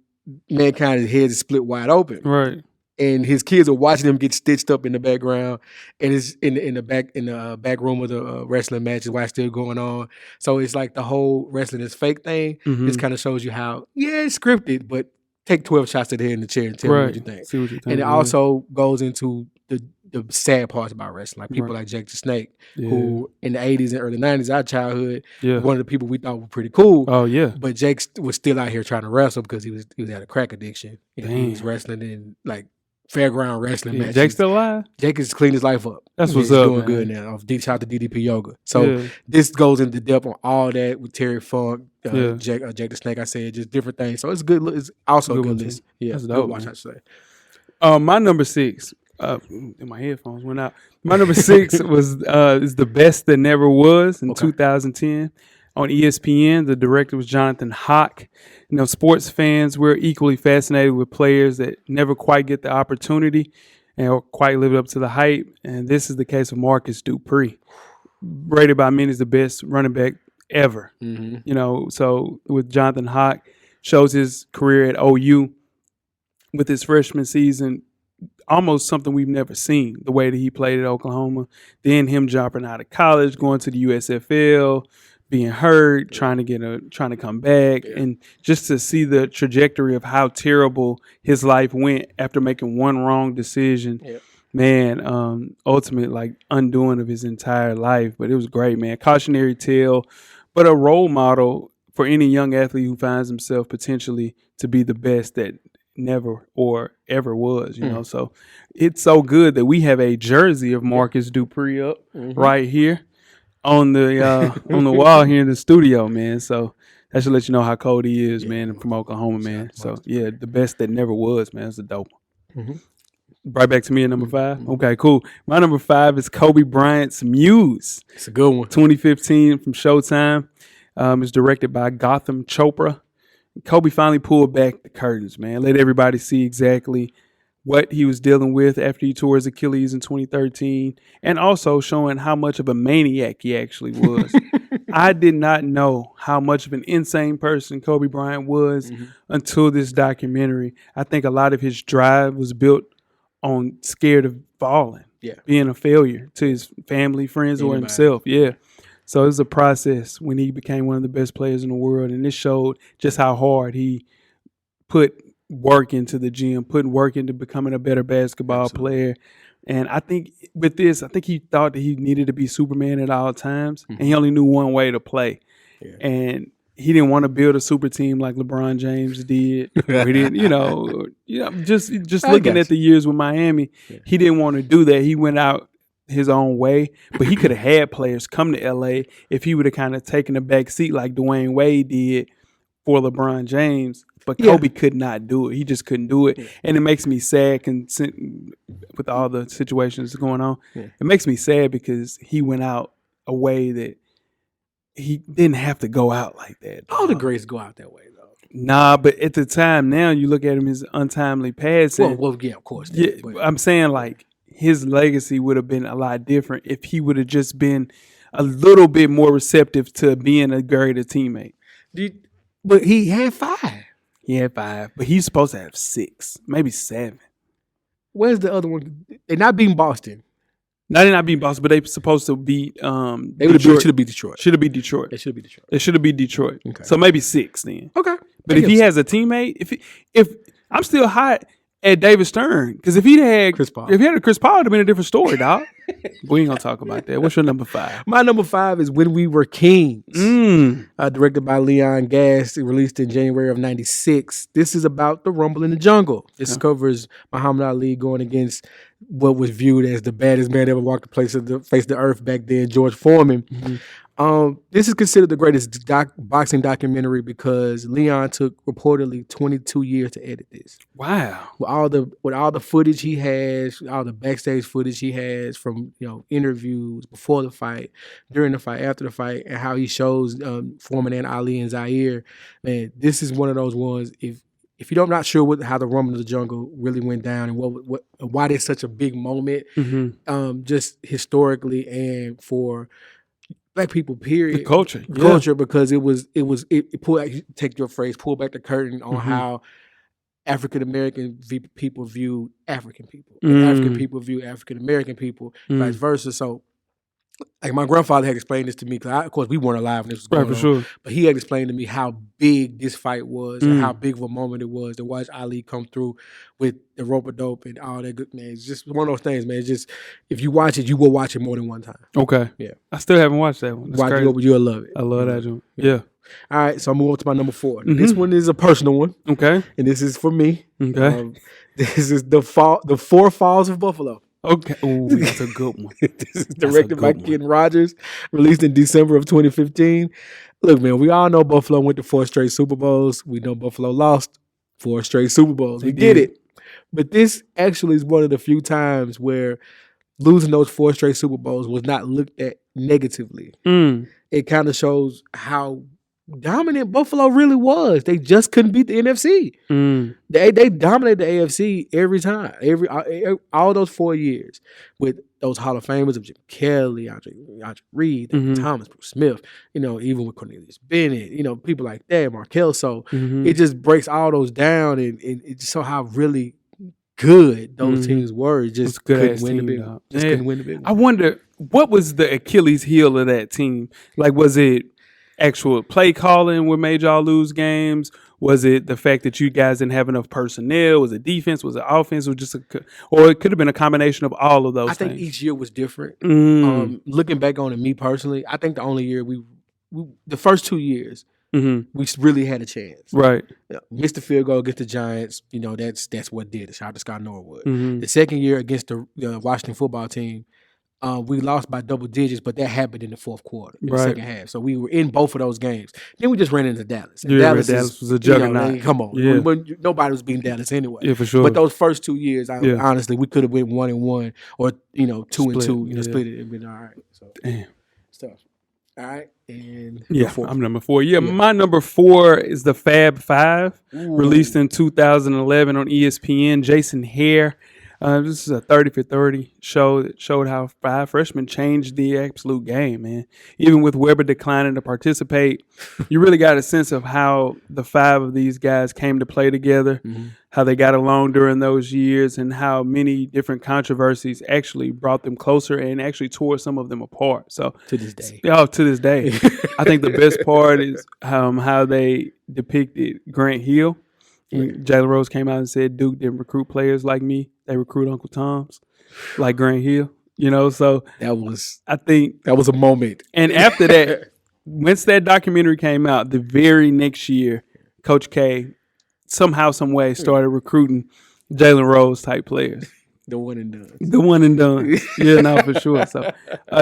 Mankind's head is split wide open. Right. And his kids are watching him get stitched up in the background, and it's in the back room of the wrestling matches while it's still going on. So it's like the whole wrestling is fake thing. This kind of shows you how it's scripted, but take 12 shots to the head in the chair and tell me what you think. See what you think. And it also goes into the sad parts about wrestling, like people like Jake the Snake, who in the 80s and early 90s, our childhood, one of the people we thought were pretty cool. Oh yeah, but Jake was still out here trying to wrestle because he was had a crack addiction. And he was wrestling in like fairground wrestling matches. Jake's still alive? Jake has cleaned his life up. That's what's up, doing man. good now. Shout out to DDP Yoga. So this goes into depth on all that with Terry Funk, Jake the Snake. I said just different things. So it's good. It's also a good list. Yeah, that's dope. Watch, I say. My number 6. My headphones went out. My number 6 was is The Best That Never Was in 2010 on ESPN. The director was Jonathan Hawk. You know, sports fans, we're equally fascinated with players that never quite get the opportunity and quite live up to the hype. And this is the case of Marcus Dupree, rated by many as the best running back ever. You know, so with Jonathan Hawk, shows his career at OU with his freshman season, almost something we've never seen, the way that he played at Oklahoma. Then him jumping out of college, going to the USFL, being hurt, trying to come back, and just to see the trajectory of how terrible his life went after making one wrong decision. Man, ultimate like undoing of his entire life. But it was great, man. Cautionary tale, but a role model for any young athlete who finds himself potentially to be the best that never or ever was, you know. So it's so good that we have a jersey of Marcus Dupree up right here on the wall here in the studio, man. So that should let you know how cold he is, man, from Oklahoma, man. So yeah, the best that never was, man. It's a dope one. Right back to me at number 5. Okay, cool. My number 5 is Kobe Bryant's Muse. It's a good one. 2015 from Showtime. It's directed by Gotham Chopra. Kobe finally pulled back the curtains, man. Let everybody see exactly what he was dealing with after he tore his Achilles in 2013, and also showing how much of a maniac he actually was. I did not know how much of an insane person Kobe Bryant was until this documentary. I think a lot of his drive was built on scared of falling, being a failure to his family, friends, or himself. So it was a process when he became one of the best players in the world, and this showed just how hard he put work into the gym, put work into becoming a better basketball player. And I think with this, he thought that he needed to be Superman at all times, and he only knew one way to play. And he didn't want to build a super team like LeBron James did. Or he didn't, just looking at the years with Miami, he didn't want to do that. He went out his own way, but he could have had players come to LA if he would have kind of taken a back seat like Dwayne Wade did for LeBron James. but Kobe could not do it. He just couldn't do it, and it makes me sad. With all the situations going on, it makes me sad because he went out a way that he didn't have to go out like that. All the greats go out that way, though. Nah, but at the time now, you look at him as untimely passing. Well, yeah, of course. Yeah, I'm saying like his legacy would have been a lot different if he would have just been a little bit more receptive to being a greater teammate. But he had 5. He had 5, but he's supposed to have 6, maybe 7. Where's the other one? They're not beating Boston. No, they're not beating Boston, but they're supposed to beat. They should have beat Detroit. Should have beat Detroit. They should have beat Detroit. They should have beat Detroit. Okay. So maybe 6 then. Okay. But if he has a teammate, if I'm still hot at David Stern, because if he had Chris Paul, it would have been a different story, dog. We ain't gonna talk about that. What's your number 5? My number 5 is When We Were Kings, directed by Leon Gass, released in January of '96. This is about the Rumble in the Jungle. This covers Muhammad Ali going against what was viewed as the baddest man ever walked the face of the earth back then, George Foreman. This is considered the greatest boxing documentary because Leon took reportedly 22 years to edit this. Wow! With all the footage he has, all the backstage footage he has from interviews before the fight, during the fight, after the fight, and how he shows Foreman and Ali and Zaire. Man, this is one of those ones. If you're not sure how the Rumble in the Jungle really went down and why there's such a big moment, just historically and for Black people, period. The culture, because it pulled. Take your phrase, pull back the curtain on how African American people view African people, and African people view African American people, vice versa. So, like my grandfather had explained this to me because, of course, we weren't alive when this was going on. Sure. But he had explained to me how big this fight was and how big of a moment it was to watch Ali come through with the rope-a-dope and all that good, man. It's just one of those things, man. It's just, if you watch it, you will watch it more than one time. Okay. Yeah. I still haven't watched that one. Watch it, you'll love it. I love that joint. Yeah. All right, so I'm moving on to my number 4. This one is a personal one. Okay. And this is for me. Okay. This is the 4 Falls of Buffalo. Okay. Ooh, that's a good one. This is directed by Ken Rogers, released in December of 2015. Look, man, we all know Buffalo went to 4 straight Super Bowls. We know Buffalo lost 4 straight Super Bowls. We did it. But this actually is one of the few times where losing those 4 straight Super Bowls was not looked at negatively. It kind of shows how dominant Buffalo really was. They just couldn't beat the NFC. They dominated the AFC every time, all those 4 years with those Hall of Famers of Jim Kelly, Andre Reed, Thomas, Bruce Smith, even with Cornelius Bennett, people like that, Markel. So it just breaks all those down, and it just show how really good those teams were. It just couldn't win the big one. Couldn't win the big one. I wonder, what was the Achilles heel of that team? Like, was it actual play calling what made y'all lose games? Was it the fact that you guys didn't have enough personnel? Was it defense? Was it offense? Was just or it could have been a combination of all of those things? I think each year was different. Looking back on it, me personally, I think the only year the first 2 years, we really had a chance. Right. Missed the field goal against the Giants. That's what did it. Shout out to Scott Norwood. The second year against the Washington football team, we lost by double digits, but that happened in the fourth quarter, in the second half. So we were in both of those games. Then we just ran into Dallas. And Dallas was a juggernaut. Come on. Yeah. Nobody was beating Dallas anyway. Yeah, for sure. But those first 2 years, honestly, we could have went 1-1 or 2-2. Split it and been all right. So, damn. Stuff. All right. And I'm number 4. My number 4 is the Fab Five, released in 2011 on ESPN. Jason Hare. This is a 30 for 30 show that showed how 5 freshmen changed the absolute game, man. Even with Weber declining to participate, you really got a sense of how the 5 of these guys came to play together, how they got along during those years, and how many different controversies actually brought them closer and actually tore some of them apart. So to this day. To this day. I think the best part is how they depicted Grant Hill. Jalen Rose came out and said Duke didn't recruit players like me. They recruit Uncle Toms, like Grant Hill. So I think that was a moment. And after that, once that documentary came out, the very next year, Coach K somehow, some way started recruiting Jalen Rose type players. The one and done. The one and done. Yeah, no, for sure. So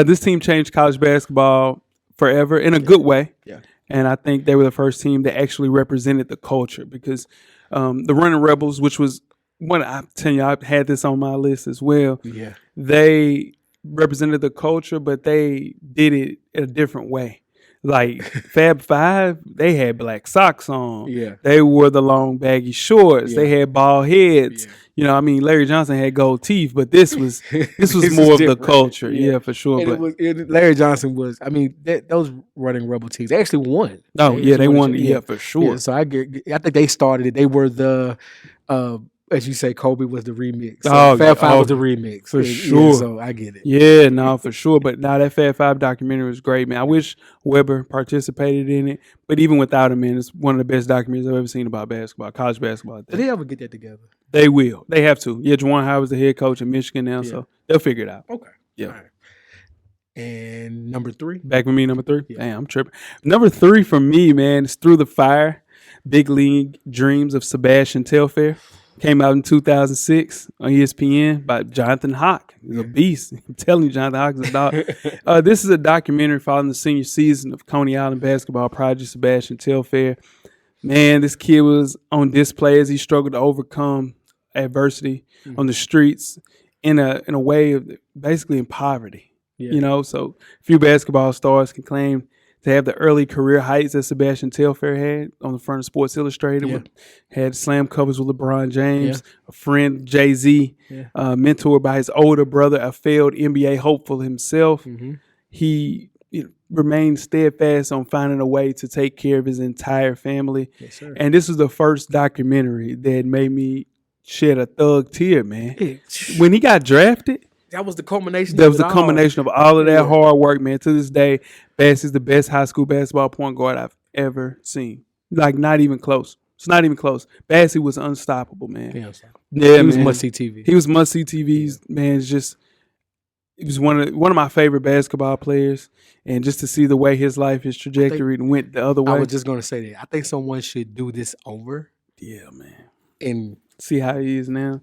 this team changed college basketball forever in a good way. Yeah. And I think they were the first team that actually represented the culture because the Running Rebels, which was I'm telling you, I had this on my list as well. Yeah. They represented the culture, but they did it in a different way. Like Fab Five, they had black socks on. Yeah. They wore the long baggy shorts. Yeah. They had bald heads. Yeah. You know, I mean, Larry Johnson had gold teeth, but this was more of the culture. Yeah, for sure. And Larry Johnson was. I mean, those Running Rebel teams, they actually won. They won. Yeah, for sure. Yeah, so I think they started it. They were the. As you say, Kobe was the remix. So Fab Five was the remix. For sure. Yeah, so I get it. Yeah, no, for sure. But now that Fab Five documentary was great, man. I wish Weber participated in it. But even without him, man, it's one of the best documentaries I've ever seen about basketball, college basketball. Did they ever get that together? They will. They have to. Yeah, Juwan Howard's the head coach in Michigan now, so they'll figure it out. Okay. Yeah. All right. And number 3? Back with me, number 3? Yeah. Damn, I'm tripping. Number 3 for me, man, is Through the Fire, Big League Dreams of Sebastian Telfair. Came out in 2006 on ESPN by Jonathan Hawk. He's a beast. I'm telling you, Jonathan Hawk is a dog. This is a documentary following the senior season of Coney Island basketball project Sebastian Telfair. Man, this kid was on display as he struggled to overcome adversity on the streets in a way of basically in poverty. Yeah. You know, so few basketball stars can claim to have the early career heights that Sebastian Telfair had on the front of Sports Illustrated. Had slam covers with LeBron James, a friend, Jay-Z, mentored by his older brother, a failed NBA hopeful himself. He remained steadfast on finding a way to take care of his entire family. Yes, sir. And this was the first documentary that made me shed a thug tear, man. When he got drafted, that was the culmination. That was the culmination of all of that hard work, man. To this day, Bass is the best high school basketball point guard I've ever seen. Like, not even close. It's not even close. Bassey was unstoppable, man. Yeah, he was must-see TV. He was must-see TVs, man. It's just, he was one of my favorite basketball players. And just to see the way his life, his trajectory went the other way. I was just going to say that. I think someone should do this over. Yeah, man. And see how he is now.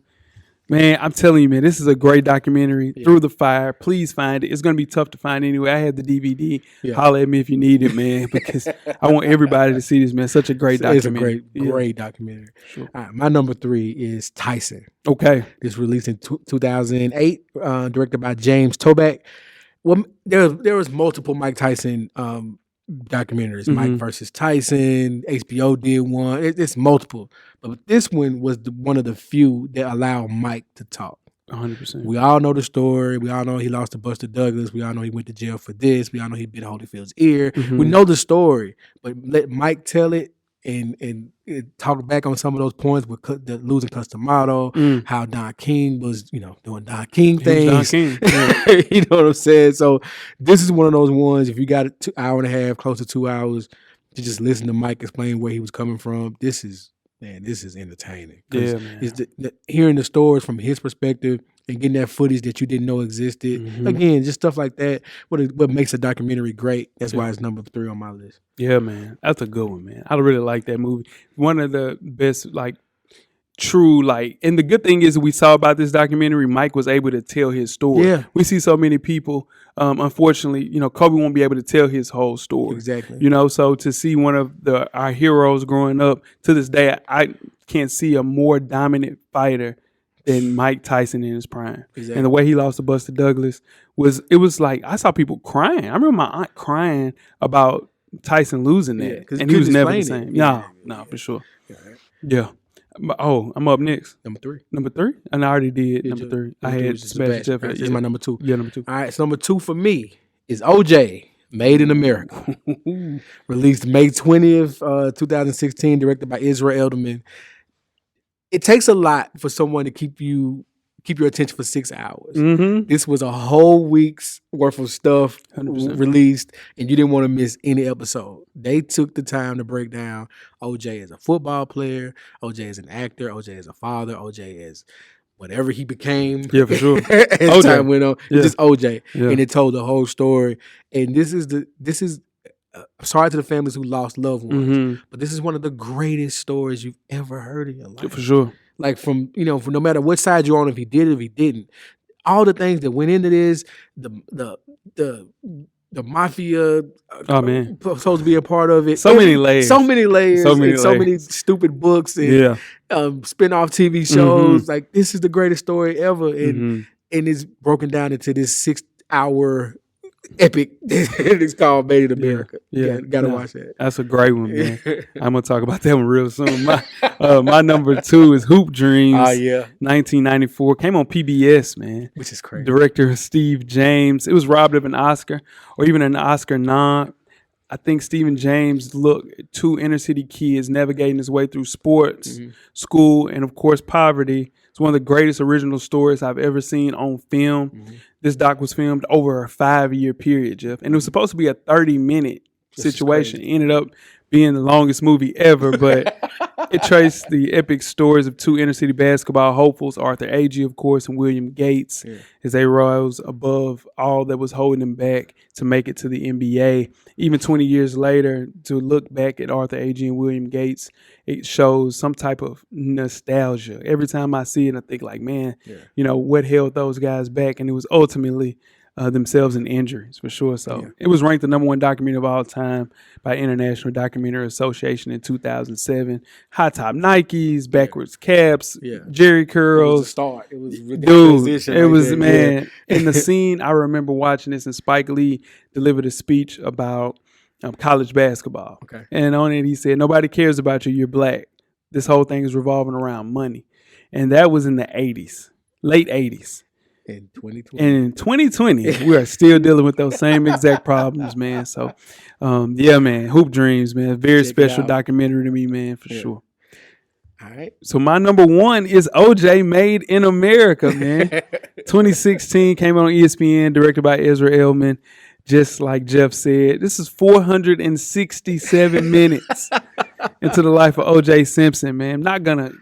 Man, I'm telling you, man, this is a great documentary. Through the Fire. Please find it. It's going to be tough to find anyway. I had the DVD. Holler at me if you need it, man, because I want everybody to see this, man. Such a great documentary. It's a great documentary. Sure. All right, my number 3 is Tyson. Okay. It's released in 2008, directed by James Toback. Well, there was multiple Mike Tyson documentaries. Mike versus Tyson. HBO did one. It's multiple. But this one was one of the few that allowed Mike to talk. 100%. We all know the story. We all know he lost to Buster Douglas. We all know he went to jail for this. We all know he bit Holyfield's ear. We know the story. But let Mike tell it and talk back on some of those points with the losing Customato, how Don King was, doing Don King things. Don King. You know what I'm saying? So this is one of those ones, if you got an hour and a half, close to 2 hours, to just listen to Mike explain where he was coming from, this is entertaining. Yeah, man. It's hearing the stories from his perspective and getting that footage that you didn't know existed. Again, just stuff like that. What makes a documentary great. That's why it's number 3 on my list. Yeah, man. That's a good one, man. I really like that movie. One of the best, true, and the good thing is we saw about this documentary, Mike was able to tell his story. Yeah. We see so many people, unfortunately, Kobe won't be able to tell his whole story. Exactly. So to see one of our heroes growing up, to this day, I can't see a more dominant fighter than Mike Tyson in his prime. Exactly. And the way he lost to Buster Douglas was like, I saw people crying. I remember my aunt crying about Tyson losing that. And he was never the same. No, for sure. Yeah. Oh, I'm up next. Number 3. Number 3? And I already did number 3. I had Sebastian Telfair. This is my number 2. Yeah, number 2. All right, so number 2 for me is OJ, Made in America. Released May 20th, 2016, directed by Israel Edelman. It takes a lot for someone to keep your attention for 6 hours. This was a whole week's worth of stuff 100%. Released, and you didn't want to miss any episode. They took the time to break down OJ as a football player, OJ as an actor, OJ as a father, OJ as whatever he became. Yeah, for sure. As time went on, it's just OJ, and it told the whole story. And this is. Sorry to the families who lost loved ones, but this is one of the greatest stories you've ever heard in your life. Yeah, for sure. Like from no matter what side you're on, if he did it, if he didn't, all the things that went into this, the the mafia. Oh man, supposed to be a part of it. So many layers, and so many stupid books and spin-off TV shows. Like this is the greatest story ever, and it's broken down into this 6-hour epic. It's called Made in America. Gotta watch that. That's a great one, man. I'm gonna talk about that one real soon. My number 2 is Hoop Dreams. 1994, came on PBS, man. Which is crazy. Director Steve James. It was robbed of an Oscar or even an Oscar nom. I think Stephen James looked at 2 inner city kids navigating his way through sports, school, and of course poverty. It's one of the greatest original stories I've ever seen on film. This doc was filmed over a 5-year period, Jeff. And it was supposed to be a 30-minute situation. It ended up being the longest movie ever, but it traced the epic stories of 2 inner-city basketball hopefuls, Arthur Agee, of course, and William Gates, as they rose above all that was holding them back to make it to the NBA. Even 20 years later, to look back at Arthur Agee and William Gates, it shows some type of nostalgia. Every time I see it, I think like, man, what held those guys back? And it was ultimately themselves and injuries, for sure. So it was ranked the number 1 documentary of all time by International Documentary Association in 2007. High top Nikes, backwards caps, Jerry curls. It was a start. It was man. In the scene, I remember watching this, and Spike Lee delivered a speech about college basketball. Okay. And on it, he said, "Nobody cares about you. You're black. This whole thing is revolving around money." And that was in the 80s, late 80s. In 2020. And in 2020, we are still dealing with those same exact problems, man. So, man, Hoop Dreams, man. Very special documentary to me, man, for sure. All right. So my number 1 is OJ Made in America, man. 2016, came on ESPN, directed by Ezra Elman. Just like Jeff said, this is 467 minutes into the life of OJ Simpson, man. I'm not going to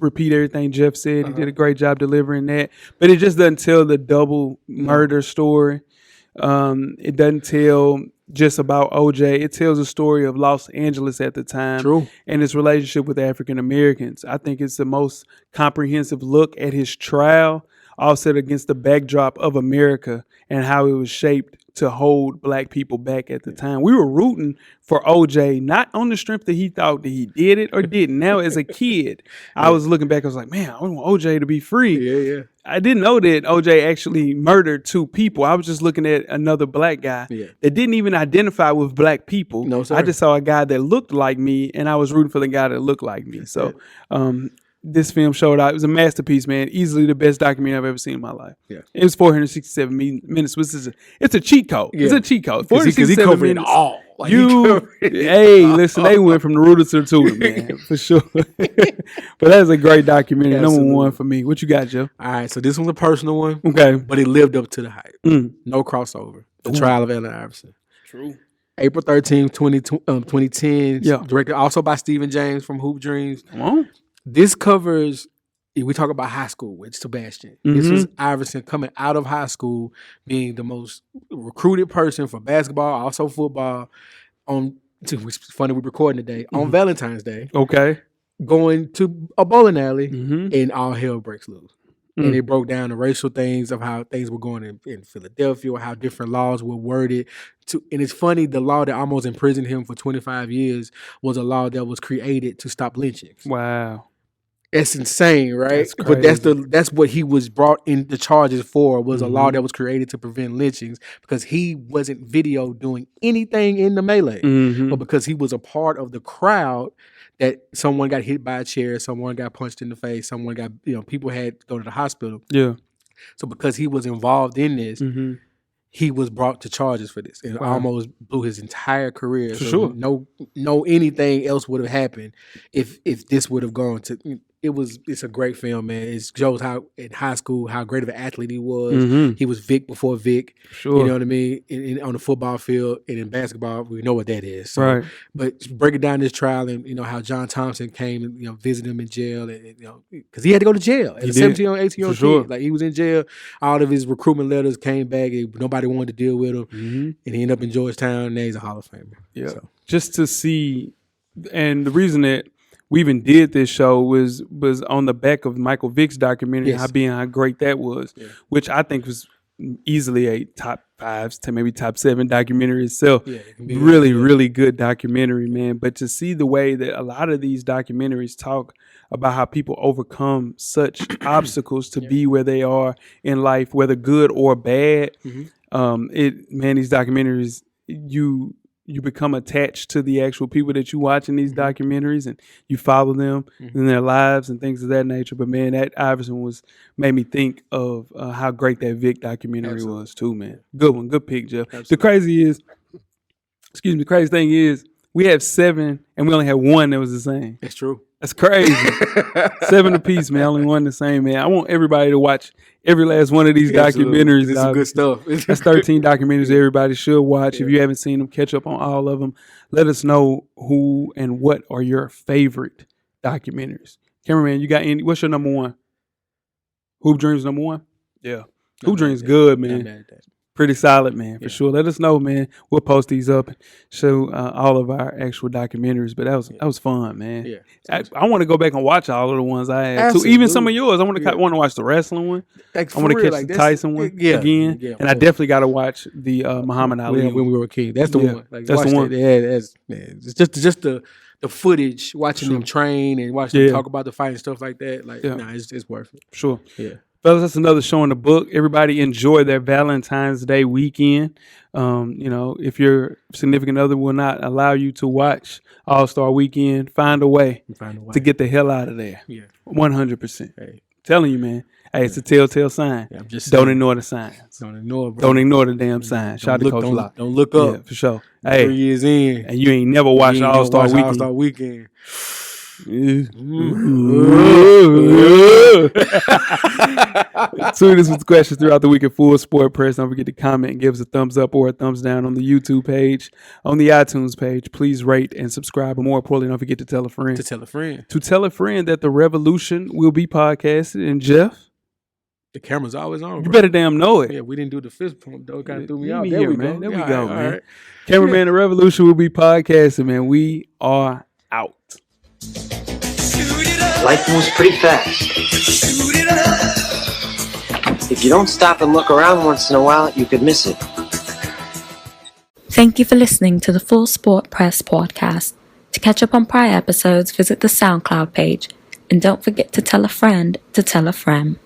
repeat everything Jeff said. He did a great job delivering that, but it just doesn't tell the double murder story. It doesn't tell just about OJ. It tells a story of Los Angeles at the time and its relationship with African Americans. I think it's the most comprehensive look at his trial, all set against the backdrop of America and how it was shaped to hold black people back at the time. We were rooting for OJ, not on the strength that he thought that he did it or didn't. Now, as a kid, I was looking back, I was like, man, I want OJ to be free. I didn't know that OJ actually murdered 2 people. I was just looking at another black guy that didn't even identify with black people. No, sir. I just saw a guy that looked like me, and I was rooting for the guy that looked like me. So, this film showed out. It was a masterpiece, man. Easily the best documentary I've ever seen in my life. It was 467 minutes. It's a cheat code. It's a cheat code. 467 minutes. It all. Like Listen, they went from the rooter to the tutor, man, for sure. But that's a great documentary. Absolutely. Number 1 for me. What you got, Joe? All right, so this one's a personal one. Okay. But it lived up to the hype. No crossover. The Trial of Allen Iverson. True. April 13th, 2010. Directed also by Stephen James from Hoop Dreams. Come on. This covers, we talk about high school with Sebastian. This was Iverson coming out of high school, being the most recruited person for basketball, also football, which is funny, we're recording today, on Valentine's Day. Okay. Going to a bowling alley, and all hell breaks loose. And it broke down the racial things of how things were going in Philadelphia, how different laws were worded. And it's funny, the law that almost imprisoned him for 25 years was a law that was created to stop lynchings. Wow. It's insane, right? That's But that's what he was brought in the charges for, was a law that was created to prevent lynchings, because he wasn't video doing anything in the melee. But because he was a part of the crowd, that someone got hit by a chair, someone got punched in the face, someone got, people had to go to the hospital. Yeah. So because he was involved in this, he was brought to charges for this, and almost blew his entire career. For sure. No anything else would have happened if this would have gone to. It's a great film, man. It shows how in high school how great of an athlete he was. He was Vic before Vic. Sure. You know what I mean? On the football field and in basketball, we know what that is. So, right. But breaking down this trial and how John Thompson came and visited him in jail, and because he had to go to jail as a 17 or 18 year old kid. Like, he was in jail. All of his recruitment letters came back. Nobody wanted to deal with him, and he ended up in Georgetown. And now he's a Hall of Famer. Yeah. So. Just to see, and the reason that we even did this show was on the back of Michael Vick's documentary, how great that was, which I think was easily a top 5 to maybe top 7 documentary itself. Yeah, it can be really good documentary, man. But to see the way that a lot of these documentaries talk about how people overcome such obstacles to be where they are in life, whether good or bad, these documentaries, you become attached to the actual people that you watch in these documentaries, and you follow them in their lives and things of that nature. But man, that Iverson made me think of how great that Vic documentary was too, man. Good one, good pick, Jeff. Absolutely. The crazy thing is, we have 7 and we only had 1 that was the same. That's true. That's crazy. 7 apiece, man. Only 1 the same, man. I want everybody to watch every last one of these documentaries. It's some good stuff. That's 13 documentaries everybody should watch. If you haven't seen them, catch up on all of them. Let us know who and what are your favorite documentaries. Cameraman, you got any? What's your number 1? Hoop Dreams number 1? Yeah. Hoop Dreams good, man. Pretty solid, man, for sure. Let us know, man. We'll post these up and show all of our actual documentaries. But that was fun, man. Yeah, I want to go back and watch all of the ones I had too. Even some of yours. I want to watch the wrestling one. I want to catch the Tyson one again. Yeah, and I definitely got to watch the Muhammad Ali when we were kids. That's the one. Like, that's the one. It's just the footage, watching them train and watching them talk about the fight and stuff like that. Like, it's worth it. Sure. Yeah. Fellas, that's another show in the book. Everybody enjoy their Valentine's Day weekend. If your significant other will not allow you to watch All-Star Weekend, find a way to get the hell out of there. Yeah. 100%. Hey. Telling you, man. Hey, it's a telltale sign. Yeah, don't ignore the signs. Don't ignore, bro. Don't ignore the damn signs. Shout out to Coach Locke. Don't look up. Yeah, for sure. Hey, 3 years in. And you ain't never watched All-Star Weekend. Tweet us with questions throughout the week at Full Sport Press. Don't forget to comment and give us a thumbs up or a thumbs down on the YouTube page, on the iTunes page. Please rate and subscribe. And more importantly, don't forget to tell a friend. To tell a friend that the revolution will be podcasted. And Jeff, the camera's always on. You better damn know it. Yeah, we didn't do the fist pump though. Kind of threw me out. There we go, man. Right. Cameraman, the revolution will be podcasted, man. We are out. Life moves pretty fast. If you don't stop and look around once in a while, you could miss it. Thank you for listening to the Full Sport Press podcast. To catch up on prior episodes, visit the SoundCloud page. And don't forget to tell a friend to tell a friend.